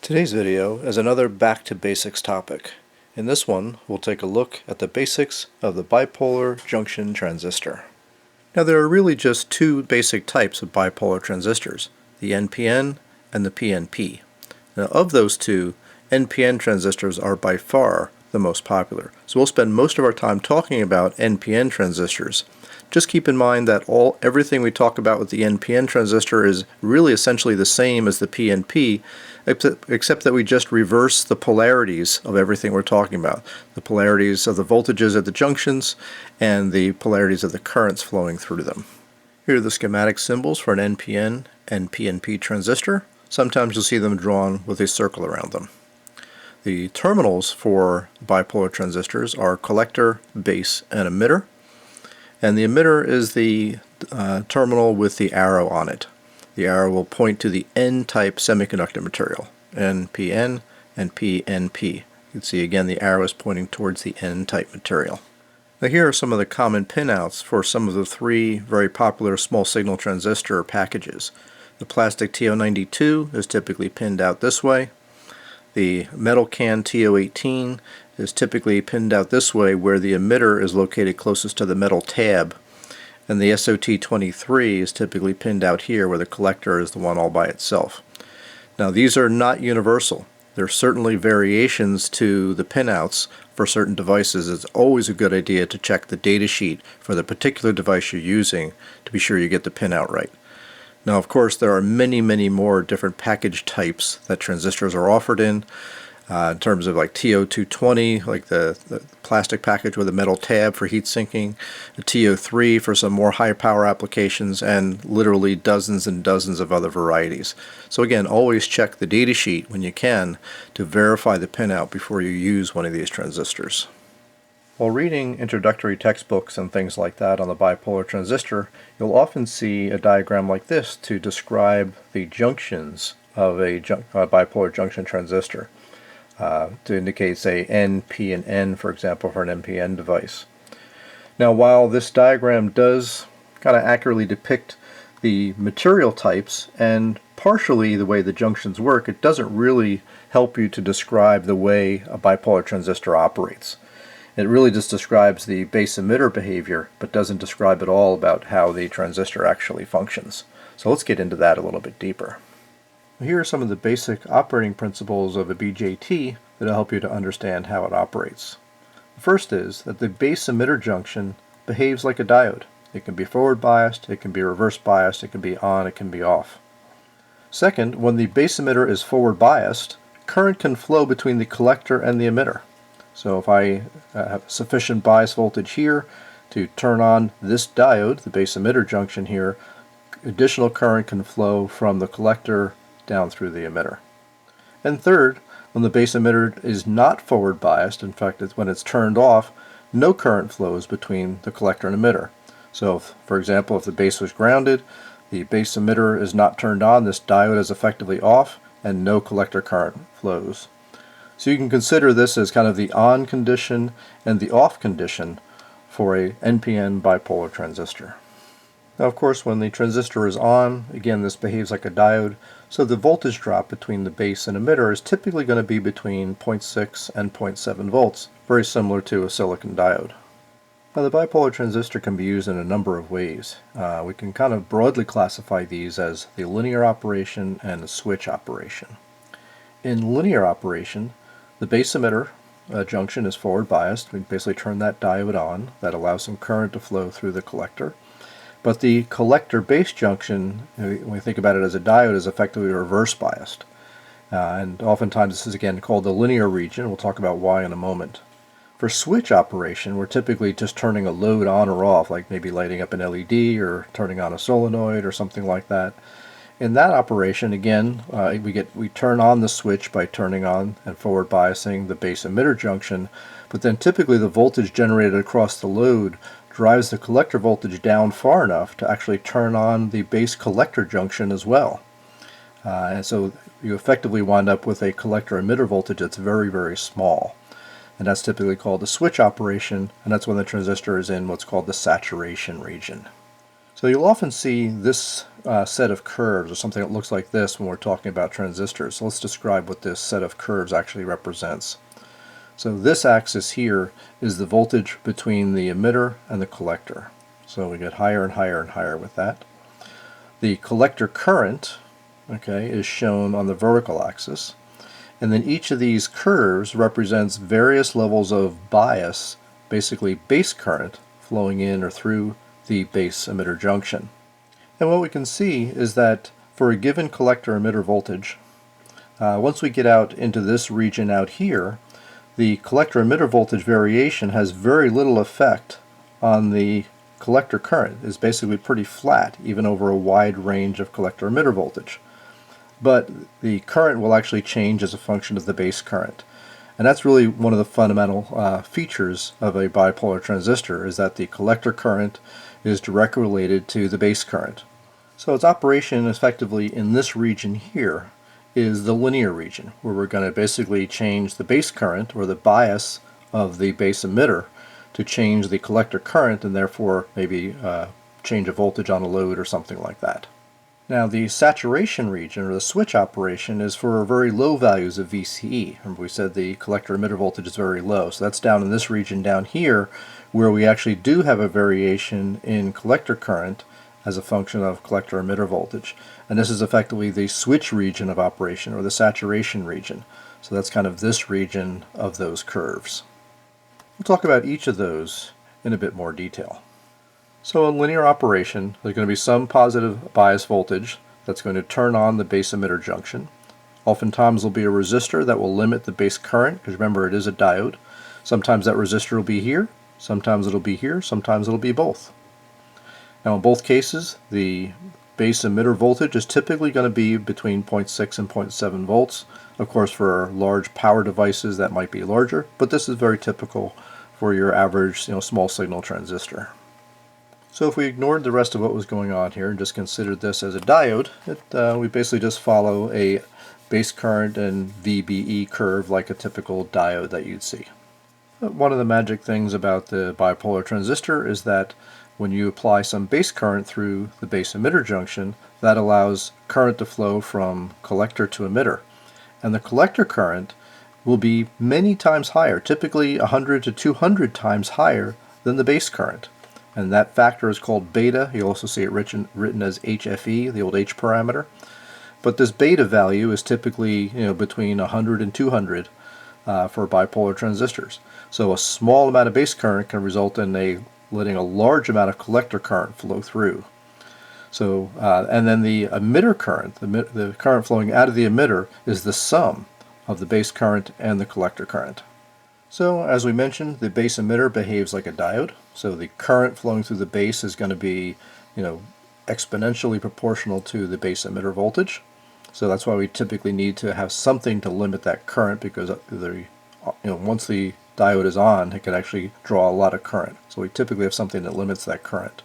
Today's video is another back to basics topic. In this one, we'll take a look at the basics of the bipolar junction transistor. Now there are really just two basic types of bipolar transistors, the NPN and the PNP. Now of those two, NPN transistors are by far the most popular. So we'll spend most of our time talking about NPN transistors. Just keep in mind that everything we talk about with the NPN transistor is really essentially the same as the PNP, except that we just reverse the polarities of everything we're talking about. The polarities of the voltages at the junctions and the polarities of the currents flowing through them. Here are the schematic symbols for an NPN and PNP transistor. Sometimes you'll see them drawn with a circle around them. The terminals for bipolar transistors are collector, base, and emitter. And the emitter is the terminal with the arrow on it. The arrow will point to the N-type semiconductor material, NPN and PNP. You can see again the arrow is pointing towards the N-type material. Now here are some of the common pinouts for some of the three very popular small signal transistor packages. The plastic TO92 is typically pinned out this way. The metal can TO18 is typically pinned out this way, where the emitter is located closest to the metal tab. And the SOT23 is typically pinned out here, where the collector is the one all by itself. Now these are not universal. There are certainly variations to the pinouts for certain devices. It's always a good idea to check the datasheet for the particular device you're using to be sure you get the pinout right. Now, of course, there are many more different package types that transistors are offered in terms of like TO220, like the plastic package with a metal tab for heat sinking, the TO3 for some more high power applications, and literally dozens and dozens of other varieties. So again, always check the datasheet when you can to verify the pinout before you use one of these transistors. While reading introductory textbooks and things like that on the bipolar transistor, you'll often see a diagram like this to describe the junctions of a bipolar junction transistor, to indicate, say, N, P, and N, for example, for an NPN device. Now, while this diagram does kind of accurately depict the material types and partially the way the junctions work, it doesn't really help you to describe the way a bipolar transistor operates. It really just describes the base emitter behavior, but doesn't describe at all about how the transistor actually functions. So let's get into that a little bit deeper. Here are some of the basic operating principles of a BJT that will help you to understand how it operates. The first is that the base emitter junction behaves like a diode. It can be forward biased, it can be reverse biased, it can be on, it can be off. Second, when the base emitter is forward biased, current can flow between the collector and the emitter. So if I have sufficient bias voltage here to turn on this diode, the base emitter junction here, additional current can flow from the collector down through the emitter. And third, when the base emitter is not forward biased, in fact when it's turned off, no current flows between the collector and emitter. So for example, if the base was grounded, the base emitter is not turned on, this diode is effectively off, and no collector current flows. So you can consider this as kind of the on condition and the off condition for a NPN bipolar transistor. Now, of course, when the transistor is on, again, this behaves like a diode, so the voltage drop between the base and emitter is typically going to be between 0.6 and 0.7 volts, very similar to a silicon diode. Now, the bipolar transistor can be used in a number of ways. We can kind of broadly classify these as the linear operation and the switch operation. In linear operation, the base emitter junction is forward biased. We basically turn that diode on. That allows some current to flow through the collector. But the collector base junction, when we think about it as a diode, is effectively reverse biased. And oftentimes this is again called the linear region. We'll talk about why in a moment. For switch operation, we're typically just turning a load on or off, like maybe lighting up an LED or turning on a solenoid or something like that. In that operation, again, we turn on the switch by turning on and forward biasing the base emitter junction, but then typically the voltage generated across the load drives the collector voltage down far enough to actually turn on the base collector junction as well. And so you effectively wind up with a collector emitter voltage that's very small. And that's typically called the switch operation, and that's when the transistor is in what's called the saturation region. So you'll often see this set of curves or something that looks like this when we're talking about transistors. So let's describe what this set of curves actually represents. So this axis here is the voltage between the emitter and the collector. So we get higher and higher and higher with that. The collector current, okay, is shown on the vertical axis. And then each of these curves represents various levels of bias, basically base current, flowing in or through the base emitter junction. And what we can see is that for a given collector emitter voltage, once we get out into this region out here, the collector emitter voltage variation has very little effect on the collector current. It's basically pretty flat even over a wide range of collector emitter voltage. But the current will actually change as a function of the base current. And that's really one of the fundamental features of a bipolar transistor, is that the collector current is directly related to the base current. So its operation effectively in this region here is the linear region, where we're going to basically change the base current or the bias of the base emitter to change the collector current and therefore maybe change a voltage on a load or something like that. Now the saturation region, or the switch operation, is for very low values of VCE. Remember we said the collector emitter voltage is very low, so that's down in this region down here where we actually do have a variation in collector current as a function of collector emitter voltage. And this is effectively the switch region of operation, or the saturation region. So that's kind of this region of those curves. We'll talk about each of those in a bit more detail. So in linear operation, there's going to be some positive bias voltage that's going to turn on the base emitter junction. Oftentimes there'll be a resistor that will limit the base current, because remember it is a diode. Sometimes that resistor will be here, sometimes it'll be here, sometimes it'll be both. Now in both cases, the base emitter voltage is typically going to be between 0.6 and 0.7 volts. Of course, for large power devices that might be larger, but this is very typical for your average small signal transistor. So if we ignored the rest of what was going on here and just considered this as a diode, we basically just follow a base current and VBE curve like a typical diode that you'd see. One of the magic things about the bipolar transistor is that when you apply some base current through the base emitter junction, that allows current to flow from collector to emitter. And the collector current will be many times higher, typically 100 to 200 times higher than the base current. And that factor is called beta. You'll also see it written as HFE, the old H parameter. But this beta value is typically between 100 and 200 for bipolar transistors. So a small amount of base current can result in letting a large amount of collector current flow through. So and then the emitter current, the current flowing out of the emitter, is the sum of the base current and the collector current. So as we mentioned, the base emitter behaves like a diode. So the current flowing through the base is going to be, exponentially proportional to the base emitter voltage. So that's why we typically need to have something to limit that current, because once the diode is on, it can actually draw a lot of current. So we typically have something that limits that current.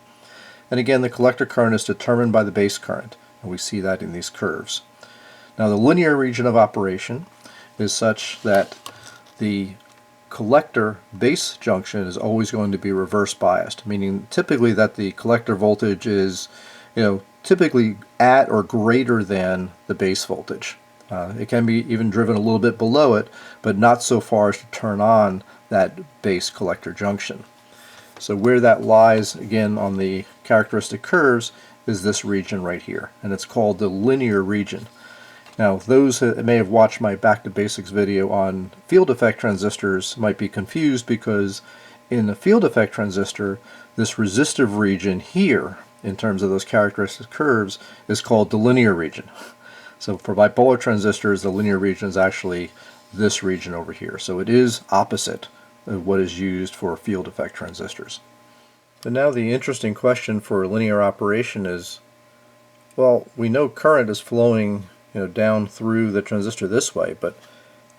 And again, the collector current is determined by the base current, and we see that in these curves. Now the linear region of operation is such that the collector base junction is always going to be reverse biased, meaning typically that the collector voltage is typically at or greater than the base voltage. It can be even driven a little bit below it, but not so far as to turn on that base collector junction. So where that lies, again, on the characteristic curves, is this region right here, and it's called the linear region. Now, those that may have watched my Back to Basics video on field effect transistors might be confused, because in the field effect transistor, this resistive region here, in terms of those characteristic curves, is called the linear region. So for bipolar transistors, the linear region is actually this region over here. So it is opposite of what is used for field effect transistors. But now the interesting question for linear operation is, well, we know current is flowing down through the transistor this way, but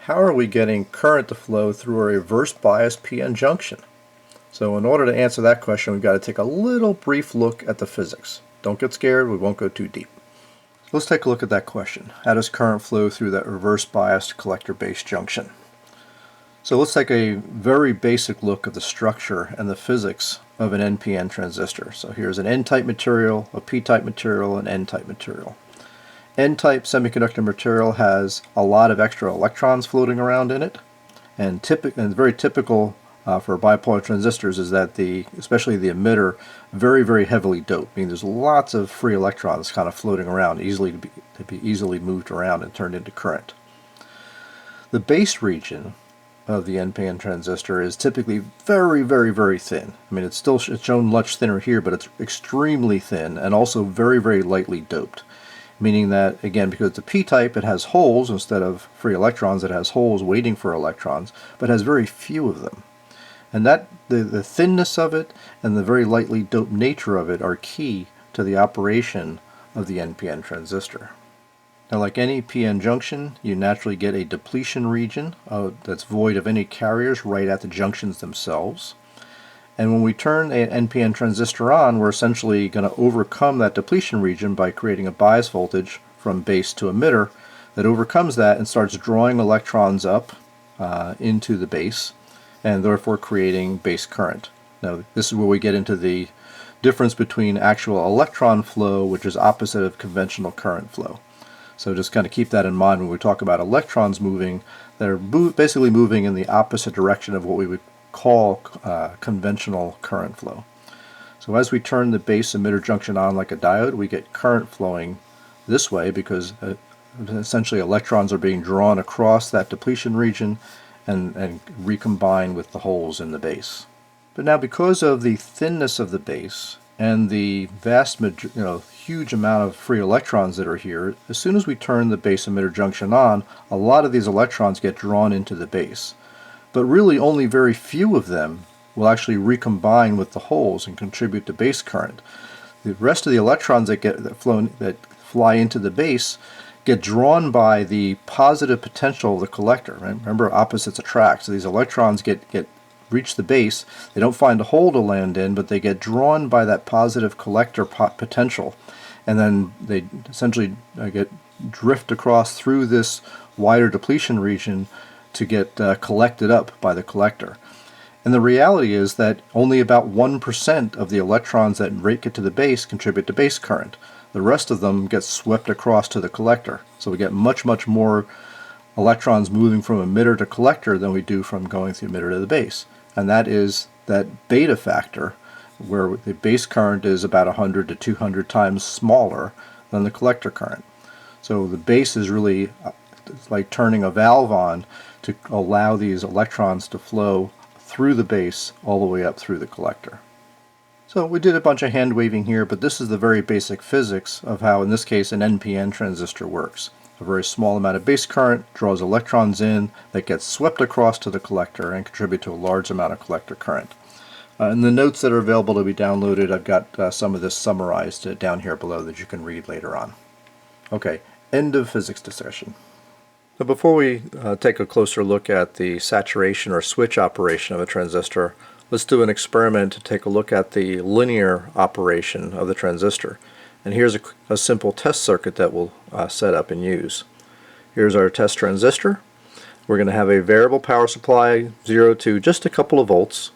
how are we getting current to flow through a reverse bias PN junction? So in order to answer that question, we've got to take a little brief look at the physics. Don't get scared, we won't go too deep. Let's take a look at that question. How does current flow through that reverse biased collector base junction? So let's take a very basic look at the structure and the physics of an NPN transistor. So here's an N-type material, a P-type material, an N-type material. N-type semiconductor material has a lot of extra electrons floating around in it, and very typical for bipolar transistors is that especially the emitter, very, very heavily doped, meaning there's lots of free electrons kind of floating around, to be easily moved around and turned into current. The base region of the NPN transistor is typically very, very, very thin. I mean, it's shown much thinner here, but it's extremely thin and also very, very lightly doped. Meaning that, again, because it's a p-type, it has holes instead of free electrons. It has holes waiting for electrons, but has very few of them. And that the thinness of it and the very lightly doped nature of it are key to the operation of the NPN transistor. Now, like any PN junction, you naturally get a depletion region that's void of any carriers right at the junctions themselves. And when we turn an NPN transistor on, we're essentially going to overcome that depletion region by creating a bias voltage from base to emitter that overcomes that and starts drawing electrons up into the base, and therefore creating base current. Now, this is where we get into the difference between actual electron flow, which is opposite of conventional current flow. So just kind of keep that in mind when we talk about electrons moving. They're basically moving in the opposite direction of what we would call conventional current flow. So as we turn the base emitter junction on like a diode, we get current flowing this way because essentially electrons are being drawn across that depletion region and recombine with the holes in the base. But now, because of the thinness of the base and the vast, huge amount of free electrons that are here, as soon as we turn the base emitter junction on, a lot of these electrons get drawn into the base. But really only very few of them will actually recombine with the holes and contribute to base current. The rest of the electrons that fly into the base get drawn by the positive potential of the collector. Right? Remember, opposites attract. So these electrons reach the base. They don't find a hole to land in, but they get drawn by that positive collector potential, and then they essentially drift across through this wider depletion region to get collected up by the collector. And the reality is that only about 1% of the electrons that get to the base contribute to base current. The rest of them get swept across to the collector. So we get much, much more electrons moving from emitter to collector than we do from going through emitter to the base. And that is that beta factor, where the base current is about 100 to 200 times smaller than the collector current. So the base is really like turning a valve on to allow these electrons to flow through the base all the way up through the collector. So we did a bunch of hand waving here, but this is the very basic physics of how, in this case, an NPN transistor works. A very small amount of base current draws electrons in that gets swept across to the collector and contribute to a large amount of collector current. In the notes that are available to be downloaded, I've got some of this summarized down here below that you can read later on. Okay, end of physics discussion. Now, before we take a closer look at the saturation or switch operation of a transistor, let's do an experiment to take a look at the linear operation of the transistor. And here's a simple test circuit that we'll set up and use. Here's our test transistor. We're going to have a variable power supply, 0 to just a couple of volts.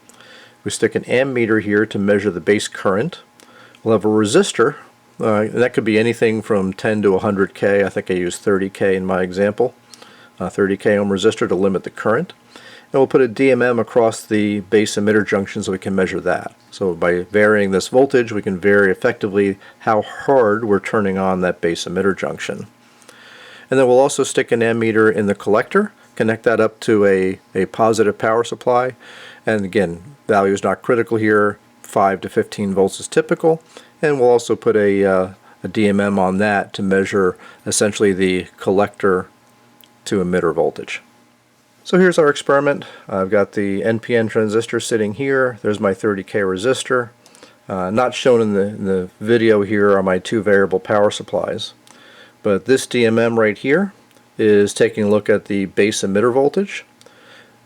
We stick an ammeter here to measure the base current. We'll have a resistor. That could be anything from 10 to 100K. I think I used 30K in my example. 30K ohm resistor to limit the current. And we'll put a DMM across the base emitter junction so we can measure that. So by varying this voltage, we can vary effectively how hard we're turning on that base emitter junction. And then we'll also stick an ammeter in the collector, connect that up to a positive power supply. And again, value is not critical here. 5 to 15 volts is typical. And we'll also put a DMM on that to measure essentially the collector to emitter voltage. So here's our experiment. I've got the NPN transistor sitting here. There's my 30K resistor. Not shown in the video here are my two variable power supplies. But this DMM right here is taking a look at the base emitter voltage.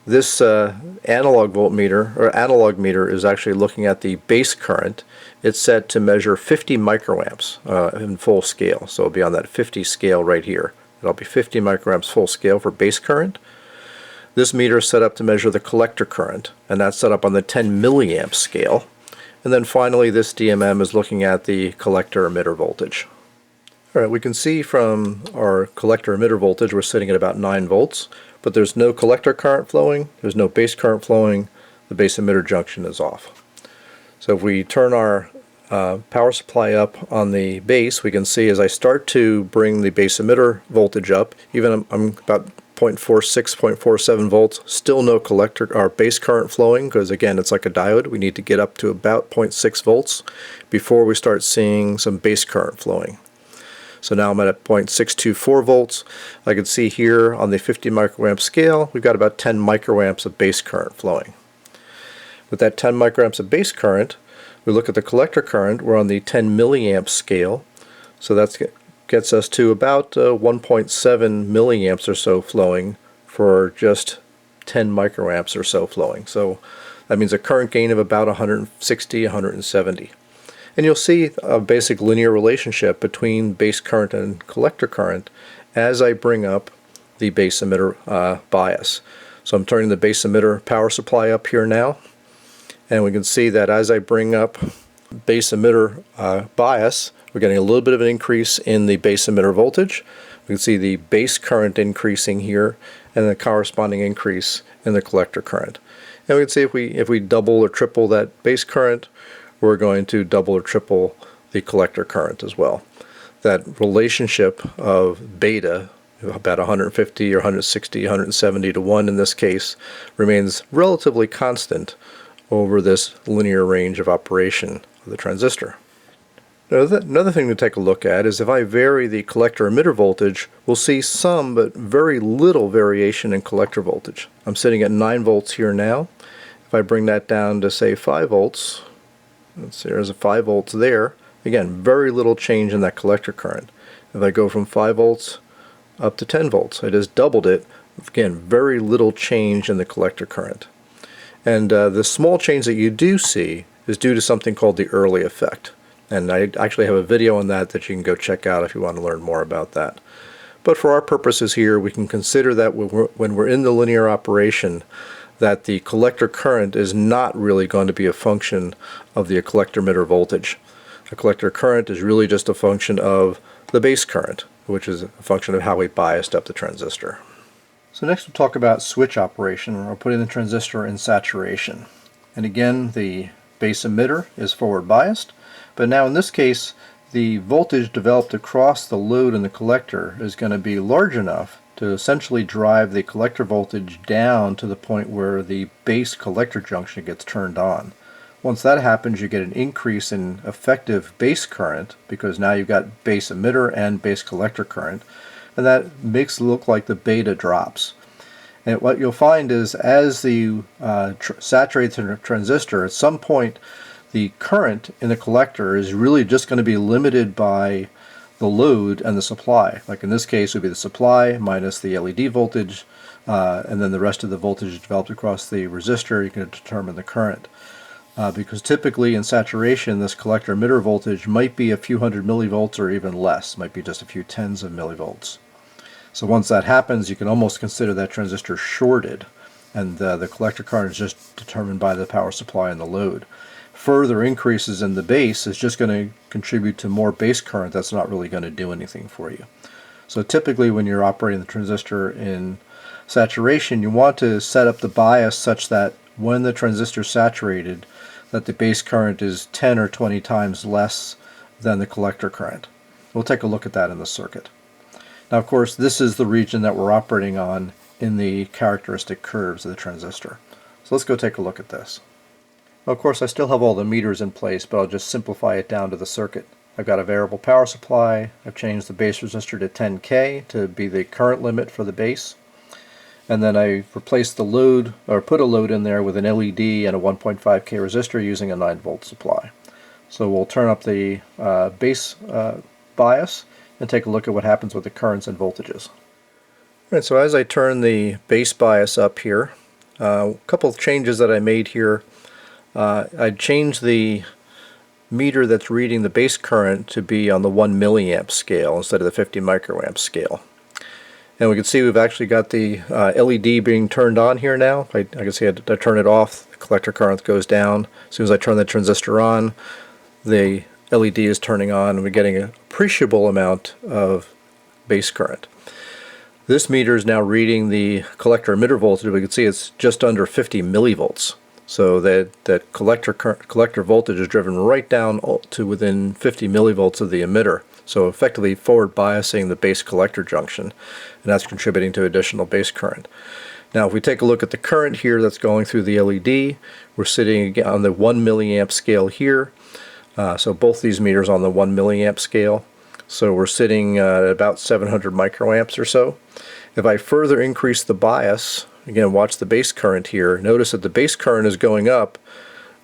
This analog voltmeter or analog meter is actually looking at the base current. It's set to measure 50 microamps in full scale. So it'll be on that 50 scale right here. It'll be 50 microamps full scale for base current. This meter is set up to measure the collector current, and that's set up on the 10 milliamp scale. And then finally, this DMM is looking at the collector emitter voltage. Alright, we can see from our collector emitter voltage we're sitting at about 9 volts, but there's no collector current flowing, there's no base current flowing, the base emitter junction is off. So if we turn our power supply up on the base, we can see as I start to bring the base emitter voltage up, even I'm about 0.46, 0.47 volts, still no collector or base current flowing, because again it's like a diode. We need to get up to about 0.6 volts before we start seeing some base current flowing. So now I'm at 0.624 volts. I can see here on the 50 microamp scale we've got about 10 microamps of base current flowing. With that 10 microamps of base current, we look at the collector current, we're on the 10 milliamp scale, so that gets us to about 1.7 milliamps or so flowing for just 10 microamps or so flowing. So that means a current gain of about 160, 170. And you'll see a basic linear relationship between base current and collector current as I bring up the base emitter bias. So I'm turning the base emitter power supply up here now, and we can see that as I bring up base emitter bias, we're getting a little bit of an increase in the base emitter voltage. We can see the base current increasing here and the corresponding increase in the collector current. And we can see if we double or triple that base current, we're going to double or triple the collector current as well. That relationship of beta, about 150 or 160, 170 to 1 in this case, remains relatively constant over this linear range of operation of the transistor. Now, another thing to take a look at is if I vary the collector emitter voltage, we'll see some but very little variation in collector voltage. I'm sitting at 9 volts here now. If I bring that down to say 5 volts, let's see, there's a 5 volts there. Again, very little change in that collector current. If I go from 5 volts up to 10 volts, I just doubled it. Again, very little change in the collector current. And the small change that you do see is due to something called the early effect. And I actually have a video on that that you can go check out if you want to learn more about that. But for our purposes here, we can consider that when we're in the linear operation, that the collector current is not really going to be a function of the collector emitter voltage. The collector current is really just a function of the base current, which is a function of how we biased up the transistor. So next we'll talk about switch operation, where we're putting the transistor in saturation. And again, the base emitter is forward biased, but now in this case the voltage developed across the load in the collector is going to be large enough to essentially drive the collector voltage down to the point where the base collector junction gets turned on. Once that happens, you get an increase in effective base current, because now you've got base emitter and base collector current, and that makes it look like the beta drops. And what you'll find is as the saturates the transistor, at some point the current in the collector is really just going to be limited by the load and the supply. Like in this case, it would be the supply minus the LED voltage, and then the rest of the voltage developed across the resistor. You can determine the current. Because typically in saturation, this collector emitter voltage might be a few hundred millivolts or even less, might be just a few tens of millivolts. So once that happens, you can almost consider that transistor shorted, and the collector current is just determined by the power supply and the load. Further increases in the base is just going to contribute to more base current that's not really going to do anything for you. So typically when you're operating the transistor in saturation, you want to set up the bias such that when the transistor is saturated, that the base current is 10 or 20 times less than the collector current. We'll take a look at that in the circuit. Now of course this is the region that we're operating on in the characteristic curves of the transistor. So let's go take a look at this. Well, of course I still have all the meters in place, but I'll just simplify it down to the circuit. I've got a variable power supply. I've changed the base resistor to 10K to be the current limit for the base. And then I replaced the load, or put a load in there with an LED and a 1.5K resistor using a 9 volt supply. So we'll turn up the base bias and take a look at what happens with the currents and voltages. Alright, so as I turn the base bias up here, a couple of changes that I made here. I changed the meter that's reading the base current to be on the 1 milliamp scale instead of the 50 microamp scale. And we can see we've actually got the LED being turned on here now. I can see I had to turn it off. The collector current goes down. As soon as I turn the transistor on, the LED is turning on, and we're getting an appreciable amount of base current. This meter is now reading the collector emitter voltage. We can see it's just under 50 millivolts. So that collector voltage is driven right down to within 50 millivolts of the emitter. So effectively forward biasing the base collector junction, and that's contributing to additional base current. Now if we take a look at the current here that's going through the LED, we're sitting on the 1 milliamp scale here. So both these meters on the 1 milliamp scale. So we're sitting at about 700 microamps or so. If I further increase the bias, again watch the base current here, notice that the base current is going up,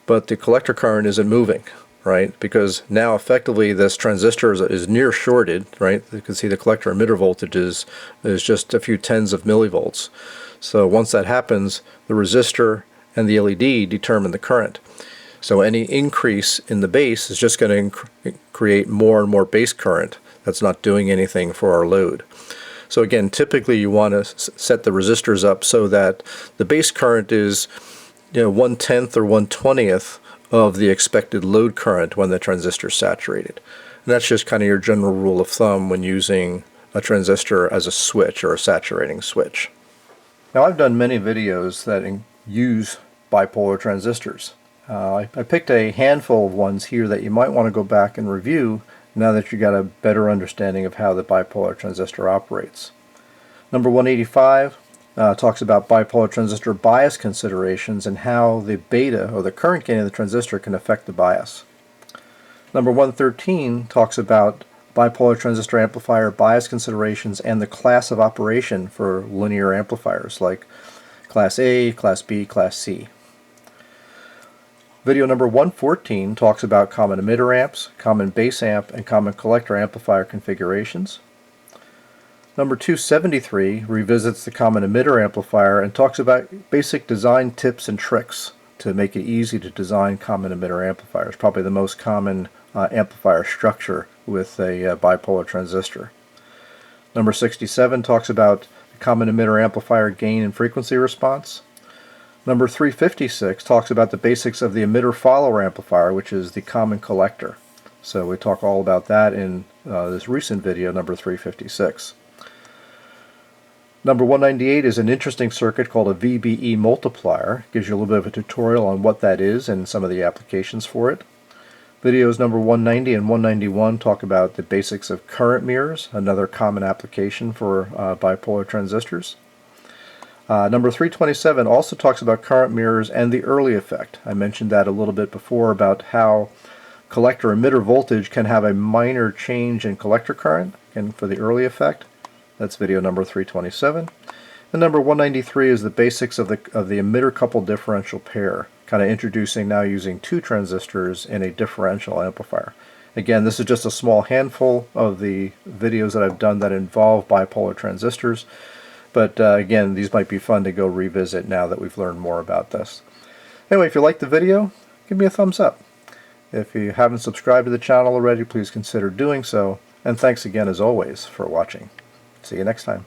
but the collector current isn't moving, right? Because now effectively this transistor is near shorted, right? You can see the collector emitter voltage is just a few tens of millivolts. So once that happens, the resistor and the LED determine the current. So any increase in the base is just going to create more and more base current. That's not doing anything for our load. So again, typically you want to set the resistors up so that the base current is 1/10 or 1/20th of the expected load current when the transistor is saturated. And that's just kind of your general rule of thumb when using a transistor as a switch or a saturating switch. Now I've done many videos that use bipolar transistors. I picked a handful of ones here that you might want to go back and review now that you got a better understanding of how the bipolar transistor operates. Number 185 talks about bipolar transistor bias considerations and how the beta, or the current gain of the transistor, can affect the bias. Number 113 talks about bipolar transistor amplifier bias considerations and the class of operation for linear amplifiers like Class A, Class B, Class C. Video number 114 talks about common emitter amps, common base amp, and common collector amplifier configurations. Number 273 revisits the common emitter amplifier and talks about basic design tips and tricks to make it easy to design common emitter amplifiers, probably the most common amplifier structure with a bipolar transistor. Number 67 talks about the common emitter amplifier gain and frequency response. Number 356 talks about the basics of the emitter follower amplifier, which is the common collector. So we talk all about that in this recent video, number 356. Number 198 is an interesting circuit called a VBE multiplier. Gives you a little bit of a tutorial on what that is and some of the applications for it. Videos number 190 and 191 talk about the basics of current mirrors, another common application for bipolar transistors. Number 327 also talks about current mirrors and the early effect. I mentioned that a little bit before about how collector emitter voltage can have a minor change in collector current, and for the early effect. That's video number 327. And number 193 is the basics of the emitter coupled differential pair, kind of introducing now using two transistors in a differential amplifier. Again, this is just a small handful of the videos that I've done that involve bipolar transistors. But again, these might be fun to go revisit now that we've learned more about this. Anyway, if you liked the video, give me a thumbs up. If you haven't subscribed to the channel already, please consider doing so. And thanks again, as always, for watching. See you next time.